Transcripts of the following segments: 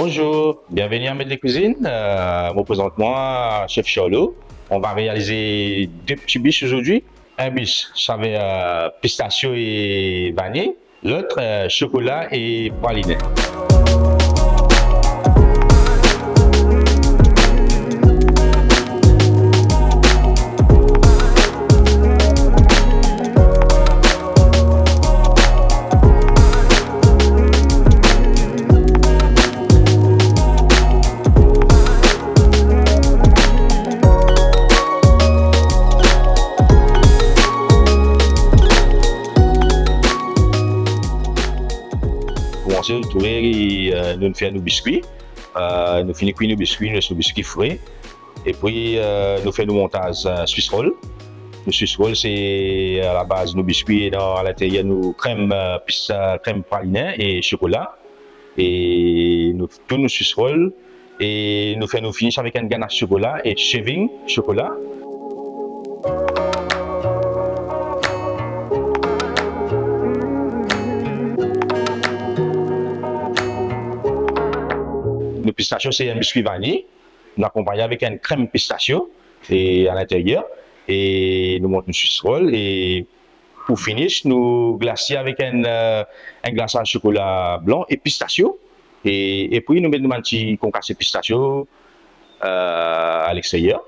Bonjour, bienvenue à Maître de Cuisine. Me présente-moi, Chef Charlot. On va réaliser deux petits biches aujourd'hui. Un biche, ça va être pistachio et vanille. L'autre, chocolat et praliné. Commencer le tour et nous faisons nos biscuits. Nous finissons cuire nos biscuits, nos biscuits frais. Et puis nous faisons nos montages Swiss roll. Le Swiss roll, c'est à la base nos biscuits et à l'intérieur nos crème praliné et chocolat. Et nous tous nos Swiss roll et nous finissons avec un ganache chocolat et shaving chocolat. Le pistachio, c'est un biscuit vanille. Nous accompagnons avec une crème pistachio et à l'intérieur. Et nous montons une Swiss roll. Et pour finir, nous glaçons avec un glaçage chocolat blanc et pistachio. Et puis, nous mettons un petit concassé pistachio à l'extérieur.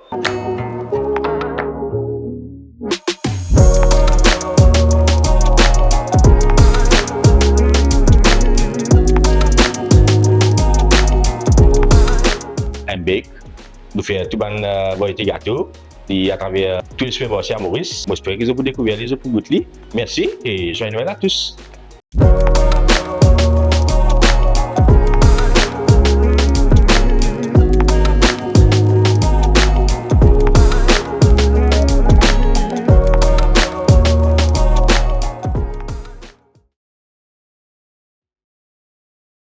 Un bec, nous faisons tout un variété gâteau et à travers tous les supermarchés à Maurice. Moi, j'espère que vous avez découvert les autres pour goûter. Merci et joyeux Noël à tous.